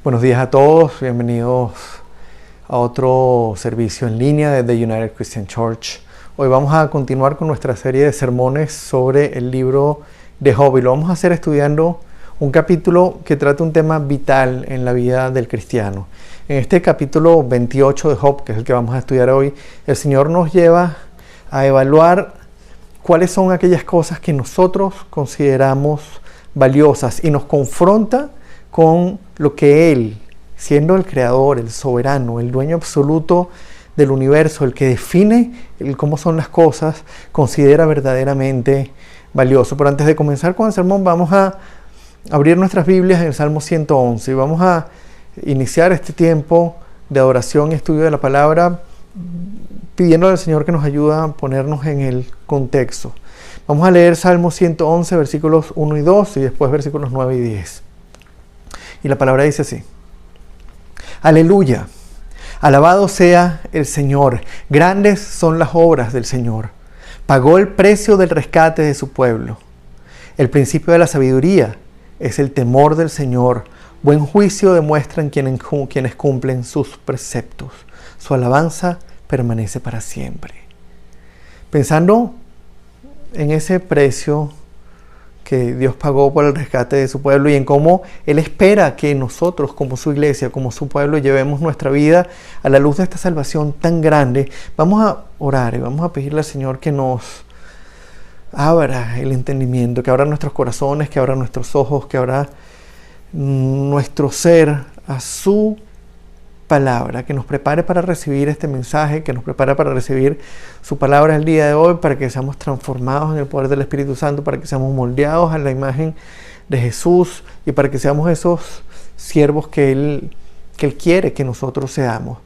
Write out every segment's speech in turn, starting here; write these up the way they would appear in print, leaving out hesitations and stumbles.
Buenos días a todos, bienvenidos a otro servicio en línea de The United Christian Church. Hoy vamos a continuar con nuestra serie de sermones sobre el libro de Job y lo vamos a hacer estudiando un capítulo que trata un tema vital en la vida del cristiano. En este capítulo 28 de Job, que es el que vamos a estudiar hoy, el Señor nos lleva a evaluar cuáles son aquellas cosas que nosotros consideramos valiosas y nos confronta con lo que Él, siendo el creador, el soberano, el dueño absoluto del universo, el que define cómo son las cosas, considera verdaderamente valioso. Pero antes de comenzar con el sermón, vamos a abrir nuestras Biblias en el Salmo 111 y vamos a iniciar este tiempo de adoración y estudio de la palabra pidiéndole al Señor que nos ayude a ponernos en el contexto. Vamos a leer Salmo 111, versículos 1 y 2 y después versículos 9 y 10. Y la palabra dice así: Aleluya, alabado sea el Señor, grandes son las obras del Señor. Pagó el precio del rescate de su pueblo. El principio de la sabiduría es el temor del Señor. Buen juicio demuestran quienes cumplen sus preceptos. Su alabanza permanece para siempre. Pensando en ese precio que Dios pagó por el rescate de su pueblo y en cómo Él espera que nosotros como su iglesia, como su pueblo, llevemos nuestra vida a la luz de esta salvación tan grande, vamos a orar y vamos a pedirle al Señor que nos abra el entendimiento, que abra nuestros corazones, que abra nuestros ojos, que abra nuestro ser a su palabra, que nos prepare para recibir este mensaje, que nos prepare para recibir su palabra el día de hoy, para que seamos transformados en el poder del Espíritu Santo, para que seamos moldeados a la imagen de Jesús y para que seamos esos siervos que Él quiere que nosotros seamos.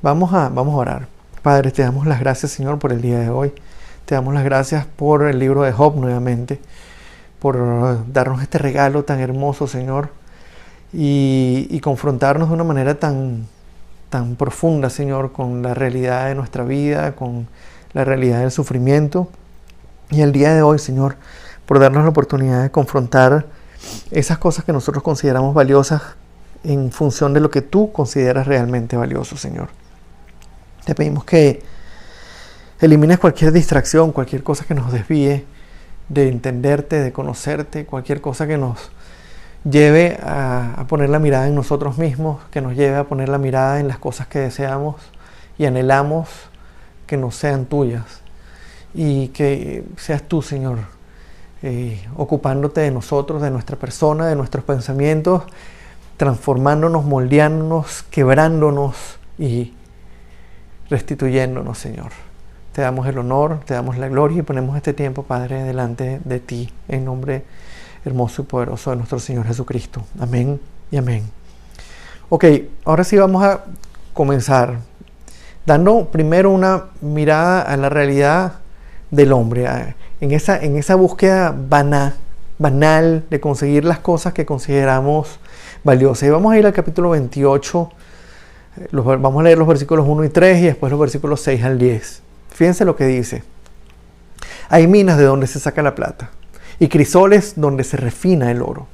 Vamos a orar. Padre, te damos las gracias, Señor, por el día de hoy. Te damos las gracias por el libro de Job nuevamente, por darnos este regalo tan hermoso, Señor, y confrontarnos de una manera tan profunda, Señor, con la realidad de nuestra vida, con la realidad del sufrimiento. Y el día de hoy, Señor, por darnos la oportunidad de confrontar esas cosas que nosotros consideramos valiosas en función de lo que tú consideras realmente valioso, Señor. Te pedimos que elimines cualquier distracción, cualquier cosa que nos desvíe de entenderte, de conocerte, cualquier cosa que nos lleve a poner la mirada en nosotros mismos, que nos lleve a poner la mirada en las cosas que deseamos y anhelamos que nos sean tuyas. Y que seas tú, Señor, ocupándote de nosotros, de nuestra persona, de nuestros pensamientos, transformándonos, moldeándonos, quebrándonos y restituyéndonos, Señor. Te damos el honor, te damos la gloria y ponemos este tiempo, Padre, delante de ti, en nombre hermoso y poderoso de nuestro Señor Jesucristo. Amén y amén. Ok, ahora sí vamos a comenzar dando primero una mirada a la realidad del hombre, en esa búsqueda banal de conseguir las cosas que consideramos valiosas. Y vamos a ir al capítulo 28, vamos a leer los versículos 1 y 3 y después los versículos 6 al 10. Fíjense lo que dice: hay minas de donde se saca la plata y crisoles donde se refina el oro.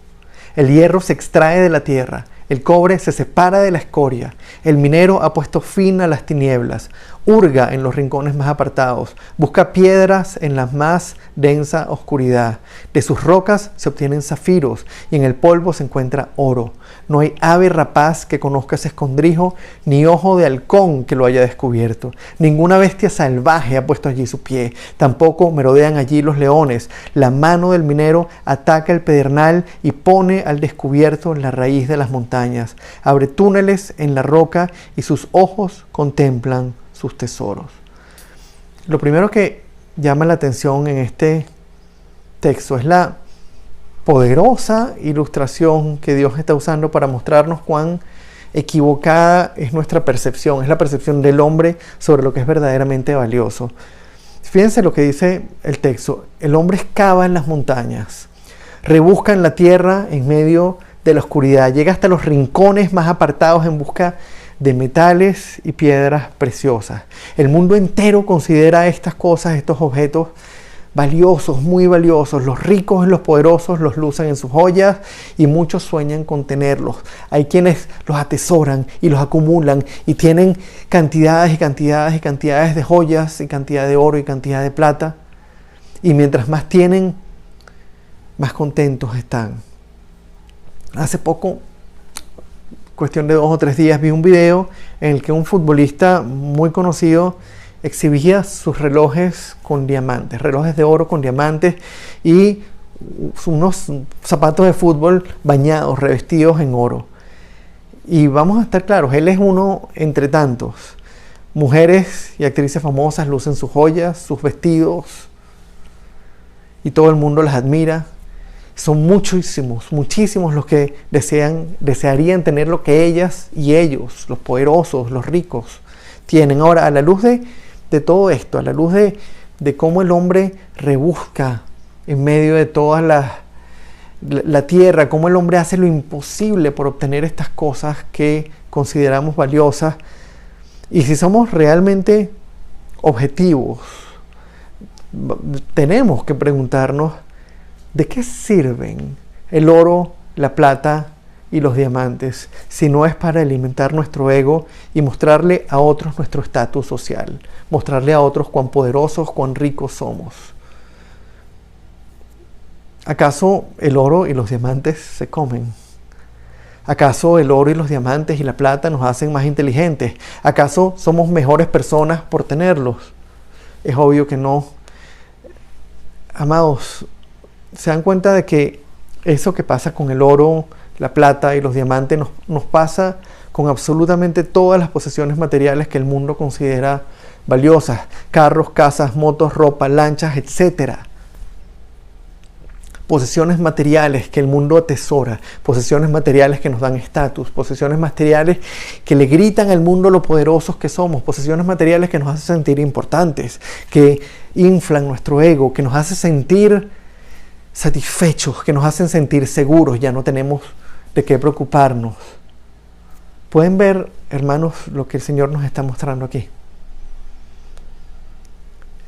El hierro se extrae de la tierra, el cobre se separa de la escoria. El minero ha puesto fin a las tinieblas, hurga en los rincones más apartados, busca piedras en la más densa oscuridad. De sus rocas se obtienen zafiros y en el polvo se encuentra oro. No hay ave rapaz que conozca ese escondrijo, ni ojo de halcón que lo haya descubierto. Ninguna bestia salvaje ha puesto allí su pie, tampoco merodean allí los leones. La mano del minero ataca el pedernal y pone al descubierto la raíz de las montañas. Abre túneles en la roca y sus ojos contemplan sus tesoros. Lo primero que llama la atención en este texto es la poderosa ilustración que Dios está usando para mostrarnos cuán equivocada es nuestra percepción, es la percepción del hombre sobre lo que es verdaderamente valioso. Fíjense lo que dice el texto: el hombre excava en las montañas, rebusca en la tierra en medio de la oscuridad, llega hasta los rincones más apartados en busca de metales y piedras preciosas. El mundo entero considera estas cosas, estos objetos, valiosos, muy valiosos. Los ricos y los poderosos los lucen en sus joyas y muchos sueñan con tenerlos. Hay quienes los atesoran y los acumulan y tienen cantidades y cantidades y cantidades de joyas y cantidad de oro y cantidad de plata. Y mientras más tienen, más contentos están. Hace poco, cuestión de 2 o 3 días, vi un video en el que un futbolista muy conocido exhibía sus relojes con diamantes, relojes de oro con diamantes y unos zapatos de fútbol bañados, revestidos en oro. Y vamos a estar claros, él es uno entre tantos. Mujeres y actrices famosas lucen sus joyas, sus vestidos, y todo el mundo las admira. Son muchísimos los que desearían tener lo que ellas y ellos, los poderosos, los ricos, tienen. Ahora, a la luz de todo esto, a la luz de cómo el hombre rebusca en medio de toda la tierra, cómo el hombre hace lo imposible por obtener estas cosas que consideramos valiosas, y si somos realmente objetivos, tenemos que preguntarnos, ¿de qué sirven el oro, la plata y los diamantes si no es para alimentar nuestro ego y mostrarle a otros nuestro estatus social, mostrarle a otros cuán poderosos, cuán ricos somos? ¿Acaso el oro y los diamantes se comen? ¿Acaso el oro y los diamantes y la plata nos hacen más inteligentes? ¿Acaso somos mejores personas por tenerlos? Es obvio que no. Amados, ¿se dan cuenta de que eso que pasa con el oro, la plata y los diamantes nos pasa con absolutamente todas las posesiones materiales que el mundo considera valiosas? Carros, casas, motos, ropa, lanchas, etc. Posesiones materiales que el mundo atesora, posesiones materiales que nos dan estatus, posesiones materiales que le gritan al mundo lo poderosos que somos, posesiones materiales que nos hacen sentir importantes, que inflan nuestro ego, que nos hacen sentir satisfechos, que nos hacen sentir seguros. Ya no tenemos de qué preocuparnos. ¿Pueden ver, hermanos, lo que el Señor nos está mostrando aquí?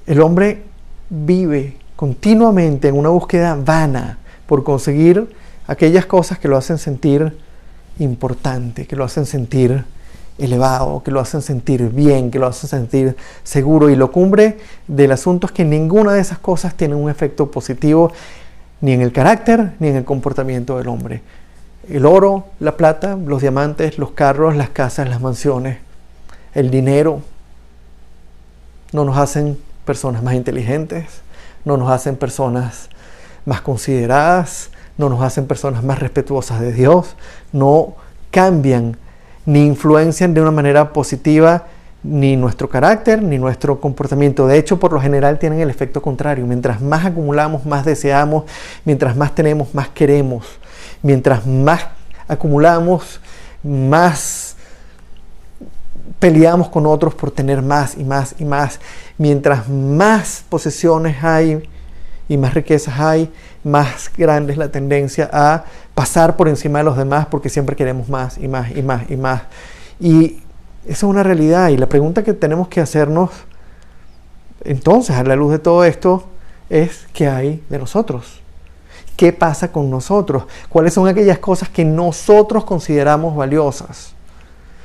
El hombre vive continuamente en una búsqueda vana por conseguir aquellas cosas que lo hacen sentir importante, que lo hacen sentir elevado, que lo hacen sentir bien, que lo hacen sentir seguro. Y lo cumbre del asunto es que ninguna de esas cosas tiene un efecto positivo ni en el carácter ni en el comportamiento del hombre. El oro, la plata, los diamantes, los carros, las casas, las mansiones, el dinero no nos hacen personas más inteligentes, no nos hacen personas más consideradas, no nos hacen personas más respetuosas de Dios, no cambian ni influencian de una manera positiva ni nuestro carácter ni nuestro comportamiento. De hecho, por lo general tienen el efecto contrario. Mientras más acumulamos, más deseamos. Mientras más tenemos, más queremos. Mientras más acumulamos, más peleamos con otros por tener más y más y más. Mientras más posesiones hay y más riquezas hay, más grande es la tendencia a pasar por encima de los demás porque siempre queremos más y más y más y más. Y esa es una realidad, y la pregunta que tenemos que hacernos entonces a la luz de todo esto es: ¿qué hay de nosotros? ¿Qué pasa con nosotros? ¿Cuáles son aquellas cosas que nosotros consideramos valiosas?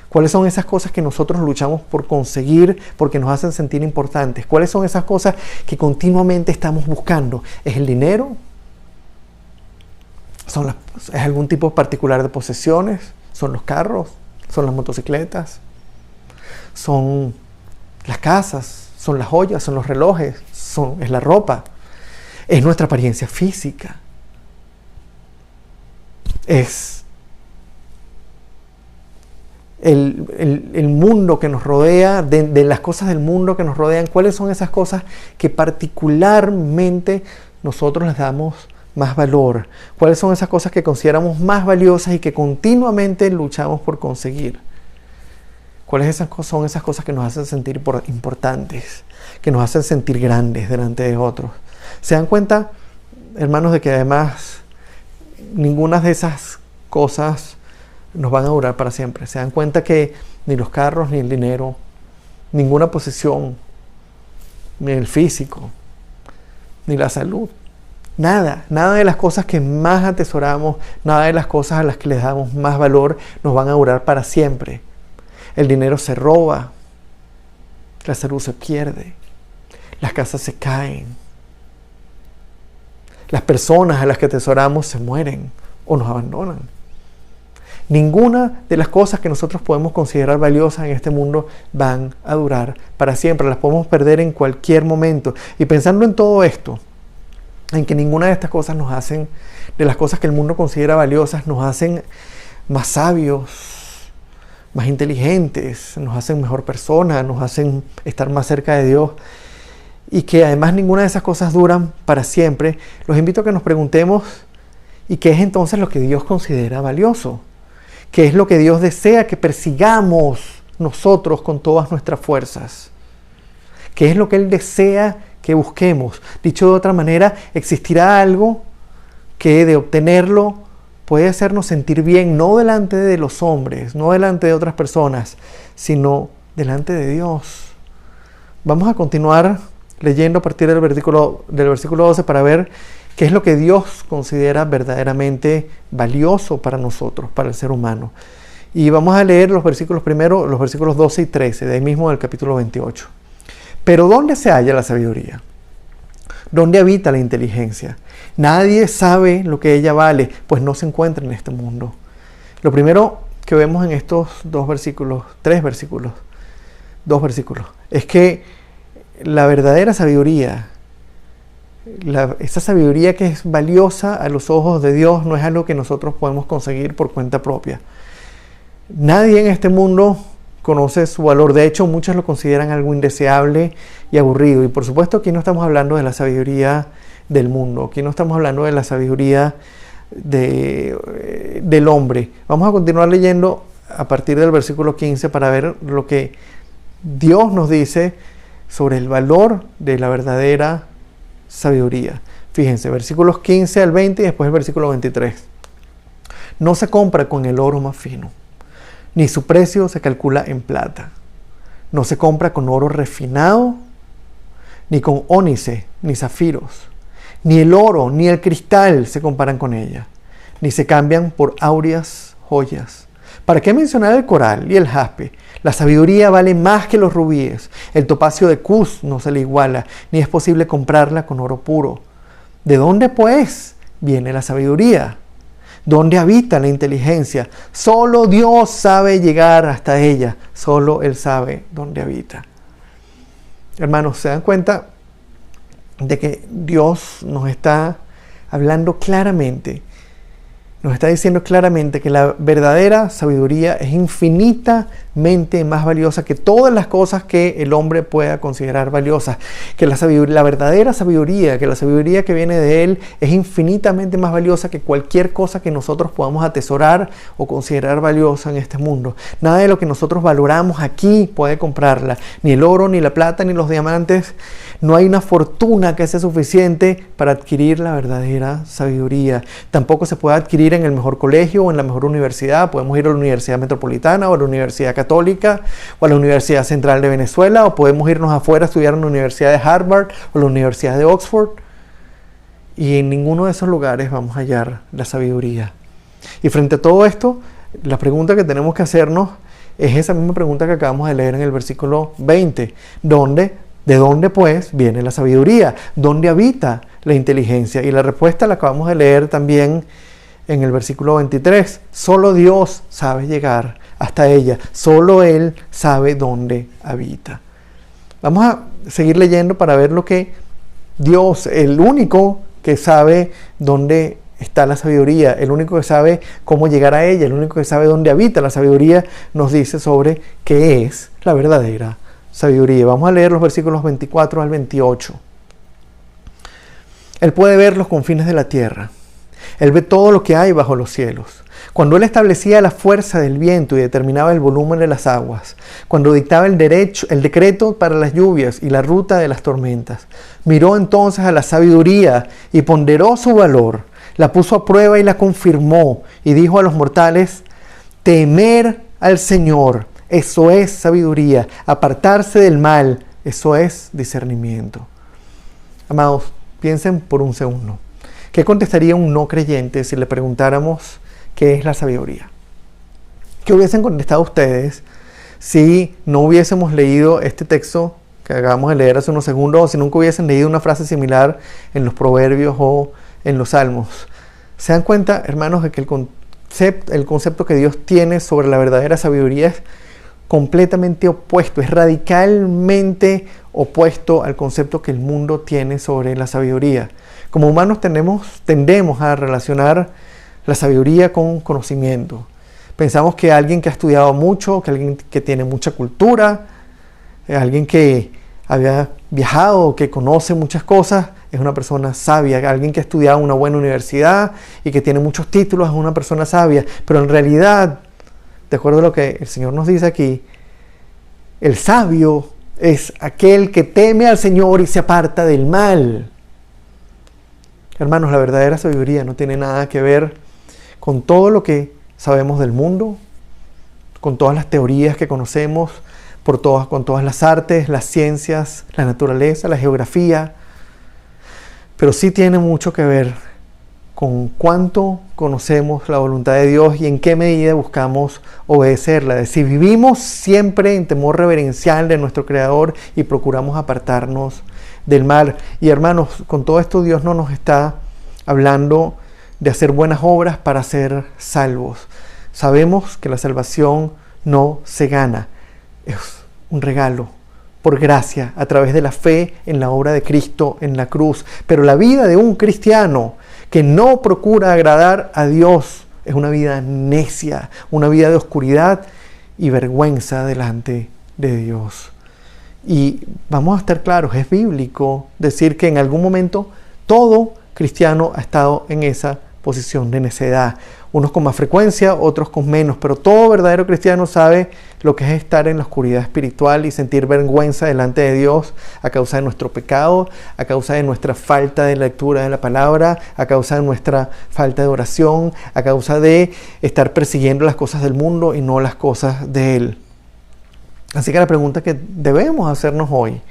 ¿Cuáles son esas cosas que nosotros luchamos por conseguir porque nos hacen sentir importantes? ¿Cuáles son esas cosas que continuamente estamos buscando? ¿Es el dinero? ¿Es algún tipo particular de posesiones? ¿Son los carros? ¿Son las motocicletas? ¿Son las casas? ¿Son las joyas? ¿Son los relojes? ¿Es la ropa? ¿Es nuestra apariencia física? ¿Es el mundo que nos rodea, de las cosas del mundo que nos rodean? ¿Cuáles son esas cosas que particularmente nosotros les damos más valor? ¿Cuáles son esas cosas que consideramos más valiosas y que continuamente luchamos por conseguir? ¿Cuáles son esas cosas que nos hacen sentir importantes, que nos hacen sentir grandes delante de otros? ¿Se dan cuenta, hermanos, de que además ninguna de esas cosas nos van a durar para siempre. Se dan cuenta que ni los carros, ni el dinero, ninguna posesión, ni el físico, ni la salud, nada de las cosas que más atesoramos, nada de las cosas a las que les damos más valor nos van a durar para siempre. El dinero se roba, la salud se pierde, las casas se caen, las personas a las que atesoramos se mueren o nos abandonan. Ninguna de las cosas que nosotros podemos considerar valiosas en este mundo van a durar para siempre. Las podemos perder en cualquier momento. Y pensando en todo esto, en que ninguna de estas cosas nos hacen, de las cosas que el mundo considera valiosas, nos hacen más sabios, más inteligentes, nos hacen mejor personas, nos hacen estar más cerca de Dios, y que además ninguna de esas cosas duran para siempre, los invito a que nos preguntemos, ¿y qué es entonces lo que Dios considera valioso? ¿Qué es lo que Dios desea que persigamos nosotros con todas nuestras fuerzas? ¿Qué es lo que Él desea que busquemos? Dicho de otra manera, ¿existirá algo que de obtenerlo puede hacernos sentir bien, no delante de los hombres, no delante de otras personas, sino delante de Dios? Vamos a continuar leyendo a partir del versículo 12 para ver qué es lo que Dios considera verdaderamente valioso para nosotros, para el ser humano. Y vamos a leer los versículos 12 y 13, de ahí mismo del capítulo 28. Pero ¿dónde se halla la sabiduría? ¿Dónde habita la inteligencia? Nadie sabe lo que ella vale, pues no se encuentra en este mundo. Lo primero que vemos en estos dos versículos, es que la verdadera sabiduría, esa sabiduría que es valiosa a los ojos de Dios, no es algo que nosotros podemos conseguir por cuenta propia. Nadie en este mundo conoce su valor. De hecho, muchos lo consideran algo indeseable y aburrido. Y por supuesto, aquí no estamos hablando de la sabiduría del mundo. Aquí no estamos hablando de la sabiduría del hombre. Vamos a continuar leyendo a partir del versículo 15 para ver lo que Dios nos dice sobre el valor de la verdadera sabiduría. Fíjense, versículos 15 al 20 y después el versículo 23. No se compra con el oro más fino, ni su precio se calcula en plata. No se compra con oro refinado, ni con ónice, ni zafiros. Ni el oro, ni el cristal se comparan con ella, ni se cambian por áureas joyas. ¿Para qué mencionar el coral y el jaspe? La sabiduría vale más que los rubíes. El topacio de Cus no se le iguala, ni es posible comprarla con oro puro. ¿De dónde, pues, viene la sabiduría? ¿Dónde habita la inteligencia? Solo Dios sabe llegar hasta ella. Solo Él sabe dónde habita. Hermanos, ¿se dan cuenta de que Dios nos está hablando claramente? Nos está diciendo claramente que la verdadera sabiduría es infinitamente más valiosa que todas las cosas que el hombre pueda considerar valiosas. Que la verdadera sabiduría, que la sabiduría que viene de Él es infinitamente más valiosa que cualquier cosa que nosotros podamos atesorar o considerar valiosa en este mundo. Nada de lo que nosotros valoramos aquí puede comprarla. Ni el oro, ni la plata, ni los diamantes. No hay una fortuna que sea suficiente para adquirir la verdadera sabiduría. Tampoco se puede adquirir en el mejor colegio o en la mejor universidad. Podemos ir a la Universidad Metropolitana o a la Universidad Católica o a la Universidad Central de Venezuela, o podemos irnos afuera a estudiar en la Universidad de Harvard o la Universidad de Oxford. Y en ninguno de esos lugares vamos a hallar la sabiduría. Y frente a todo esto, la pregunta que tenemos que hacernos es esa misma pregunta que acabamos de leer en el versículo 20. ¿De dónde, pues, viene la sabiduría? ¿Dónde habita la inteligencia? Y la respuesta la acabamos de leer también en el versículo 23. Solo Dios sabe llegar hasta ella. Solo Él sabe dónde habita. Vamos a seguir leyendo para ver lo que Dios, el único que sabe dónde está la sabiduría, el único que sabe cómo llegar a ella, el único que sabe dónde habita la sabiduría, nos dice sobre qué es la verdadera sabiduría. Vamos a leer los versículos 24 al 28. Él puede ver los confines de la tierra. Él ve todo lo que hay bajo los cielos. Cuando Él establecía la fuerza del viento y determinaba el volumen de las aguas, cuando dictaba el decreto para las lluvias y la ruta de las tormentas, miró entonces a la sabiduría y ponderó su valor. La puso a prueba y la confirmó. Y dijo a los mortales: temer al Señor, eso es sabiduría. Apartarse del mal, eso es discernimiento. Amados, piensen por un segundo. ¿Qué contestaría un no creyente si le preguntáramos qué es la sabiduría? ¿Qué hubiesen contestado ustedes si no hubiésemos leído este texto que acabamos de leer hace unos segundos, o si nunca hubiesen leído una frase similar en los Proverbios o en los Salmos? ¿Se dan cuenta, hermanos, de que el concepto que Dios tiene sobre la verdadera sabiduría es completamente opuesto, es radicalmente opuesto al concepto que el mundo tiene sobre la sabiduría? Como humanos tendemos a relacionar la sabiduría con conocimiento. Pensamos que alguien que ha estudiado mucho, que alguien que tiene mucha cultura, alguien que había viajado, que conoce muchas cosas, es una persona sabia. Alguien que ha estudiado en una buena universidad y que tiene muchos títulos es una persona sabia. Pero en realidad, de acuerdo a lo que el Señor nos dice aquí, el sabio es aquel que teme al Señor y se aparta del mal. Hermanos, la verdadera sabiduría no tiene nada que ver con todo lo que sabemos del mundo, con todas las teorías que conocemos, con todas las artes, las ciencias, la naturaleza, la geografía, pero sí tiene mucho que ver con cuánto conocemos la voluntad de Dios y en qué medida buscamos obedecerla. De si vivimos siempre en temor reverencial de nuestro Creador y procuramos apartarnos del mal. Y hermanos, con todo esto Dios no nos está hablando de hacer buenas obras para ser salvos. Sabemos que la salvación no se gana, es un regalo por gracia a través de la fe en la obra de Cristo en la cruz. Pero la vida de un cristiano que no procura agradar a Dios es una vida necia, una vida de oscuridad y vergüenza delante de Dios. Y vamos a estar claros, es bíblico decir que en algún momento todo cristiano ha estado en esa posición de necedad. Unos con más frecuencia, otros con menos, pero todo verdadero cristiano sabe lo que es estar en la oscuridad espiritual y sentir vergüenza delante de Dios a causa de nuestro pecado, a causa de nuestra falta de lectura de la palabra, a causa de nuestra falta de oración, a causa de estar persiguiendo las cosas del mundo y no las cosas de Él. Así que la pregunta que debemos hacernos hoy,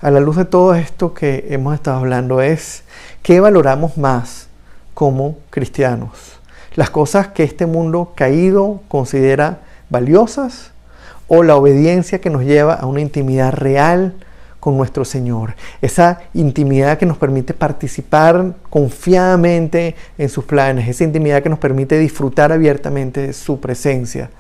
a la luz de todo esto que hemos estado hablando, es: ¿qué valoramos más como cristianos? ¿Las cosas que este mundo caído considera valiosas o la obediencia que nos lleva a una intimidad real con nuestro Señor? Esa intimidad que nos permite participar confiadamente en sus planes, esa intimidad que nos permite disfrutar abiertamente de su presencia.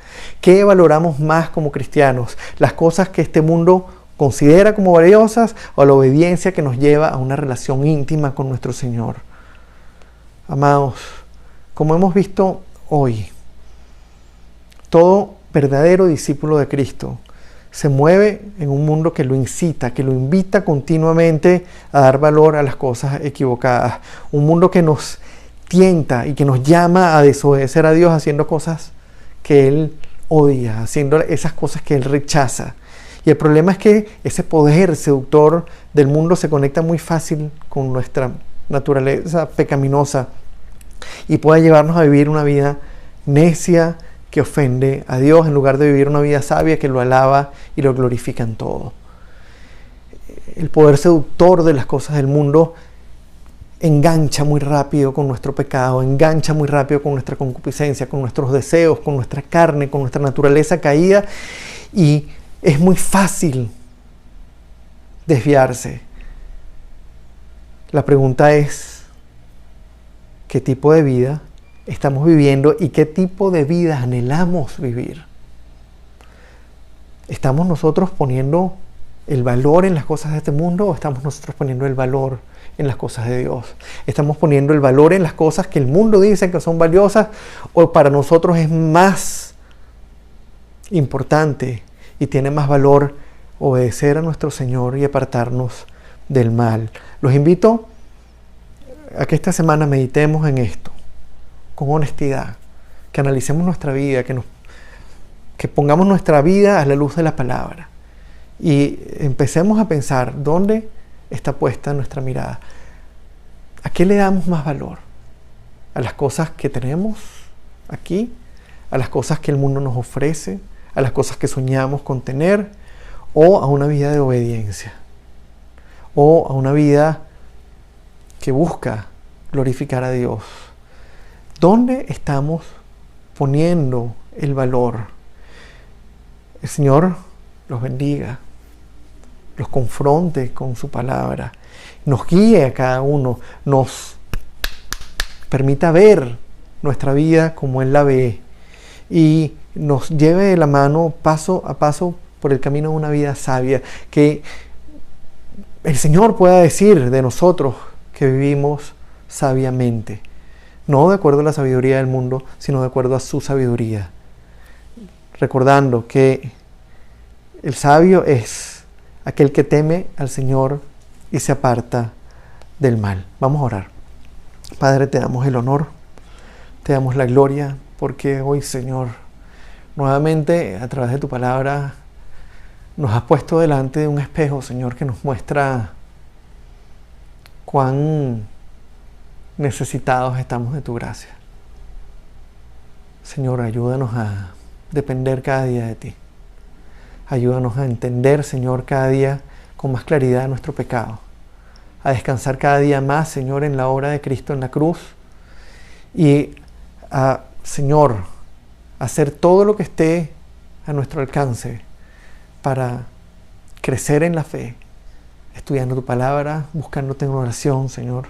¿Qué valoramos más como cristianos? ¿Las cosas que este mundo considera como valiosas o la obediencia que nos lleva a una relación íntima con nuestro Señor? Amados, como hemos visto hoy, todo verdadero discípulo de Cristo se mueve en un mundo que lo incita, que lo invita continuamente a dar valor a las cosas equivocadas. Un mundo que nos tienta y que nos llama a desobedecer a Dios haciendo cosas que Él odia, haciendo esas cosas que Él rechaza. Y el problema es que ese poder seductor del mundo se conecta muy fácil con nuestra naturaleza pecaminosa y puede llevarnos a vivir una vida necia que ofende a Dios en lugar de vivir una vida sabia que lo alaba y lo glorifica en todo. El poder seductor de las cosas del mundo engancha muy rápido con nuestro pecado, engancha muy rápido con nuestra concupiscencia, con nuestros deseos, con nuestra carne, con nuestra naturaleza caída, y es muy fácil desviarse. La pregunta es: ¿qué tipo de vida estamos viviendo y qué tipo de vida anhelamos vivir? ¿Estamos nosotros poniendo el valor en las cosas de este mundo o estamos nosotros poniendo el valor en las cosas de Dios? ¿Estamos poniendo el valor en las cosas que el mundo dice que son valiosas o para nosotros es más importante y tiene más valor obedecer a nuestro Señor y apartarnos del mal? Los invito a que esta semana meditemos en esto con honestidad, que analicemos nuestra vida, que pongamos nuestra vida a la luz de la palabra y empecemos a pensar dónde está puesta nuestra mirada. ¿A qué le damos más valor? a las cosas que tenemos aquí, a las cosas que el mundo nos ofrece, a las cosas que soñamos con tener, o a una vida de obediencia, o a una vida que busca glorificar a Dios. ¿Dónde estamos poniendo el valor? El Señor los bendiga, los confronte con su palabra, nos guíe a cada uno, nos permita ver nuestra vida como Él la ve y nos lleve de la mano paso a paso por el camino de una vida sabia, que el Señor pueda decir de nosotros que vivimos sabiamente, no de acuerdo a la sabiduría del mundo, sino de acuerdo a su sabiduría, recordando que el sabio es aquel que teme al Señor y se aparta del mal. Vamos a orar. Padre, te damos el honor, te damos la gloria, porque hoy, Señor, nuevamente a través de tu palabra nos has puesto delante de un espejo, Señor, que nos muestra cuán necesitados estamos de tu gracia. Señor, ayúdanos a depender cada día de ti. Ayúdanos a entender, Señor, cada día con más claridad nuestro pecado. A descansar cada día más, Señor, en la obra de Cristo en la cruz. Y a, Señor, hacer todo lo que esté a nuestro alcance para crecer en la fe, estudiando tu palabra, buscándote en oración, Señor.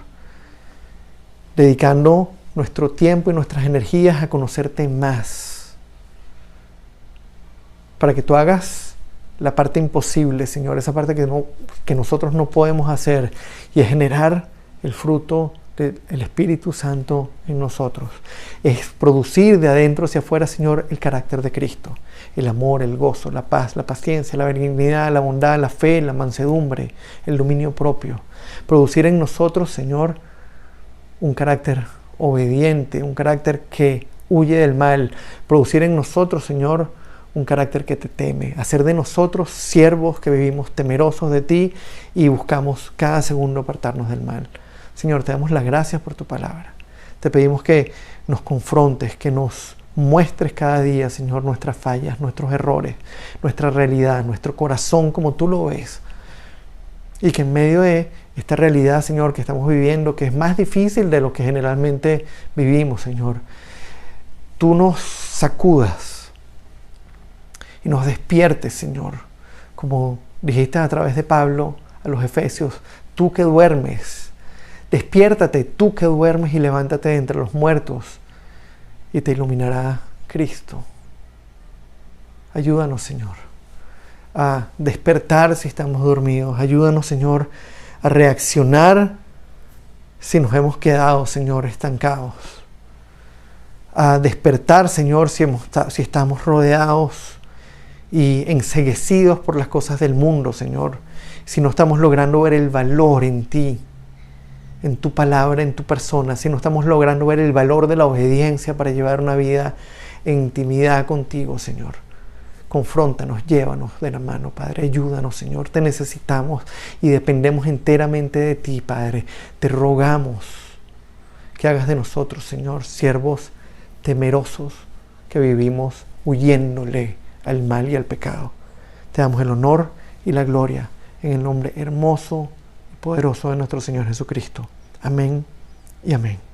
Dedicando nuestro tiempo y nuestras energías a conocerte más. Para que tú hagas la parte imposible, Señor, esa parte que nosotros no podemos hacer, y es generar el fruto del Espíritu Santo en nosotros. Es producir de adentro hacia afuera, Señor, el carácter de Cristo. El amor, el gozo, la paz, la paciencia, la benignidad, la bondad, la fe, la mansedumbre, el dominio propio. Producir en nosotros, Señor, un carácter obediente, un carácter que huye del mal. Producir en nosotros, Señor, un carácter que te teme. Hacer de nosotros siervos que vivimos temerosos de ti y buscamos cada segundo apartarnos del mal. Señor, te damos las gracias por tu palabra. Te pedimos que nos confrontes, que nos muestres cada día, Señor, nuestras fallas, nuestros errores, nuestra realidad, nuestro corazón como tú lo ves. Y que en medio de esta realidad, Señor, que estamos viviendo, que es más difícil de lo que generalmente vivimos, Señor, tú nos sacudas y nos despiertes, Señor, como dijiste a través de Pablo a los Efesios, tú que duermes, despiértate, tú que duermes, y levántate de entre los muertos, y te iluminará Cristo. Ayúdanos, Señor, a despertar si estamos dormidos. Ayúdanos, Señor, a reaccionar si nos hemos quedado, Señor, estancados. A despertar, Señor, si estamos rodeados y enceguecidos por las cosas del mundo, Señor. Si no estamos logrando ver el valor en ti, en tu palabra, en tu persona. Si no estamos logrando ver el valor de la obediencia para llevar una vida en intimidad contigo, Señor. Confróntanos, llévanos de la mano, Padre. Ayúdanos, Señor. Te necesitamos y dependemos enteramente de ti, Padre. Te rogamos que hagas de nosotros, Señor, siervos temerosos que vivimos huyéndole al mal y al pecado. Te damos el honor y la gloria en el nombre hermoso y poderoso de nuestro Señor Jesucristo. Amén y amén.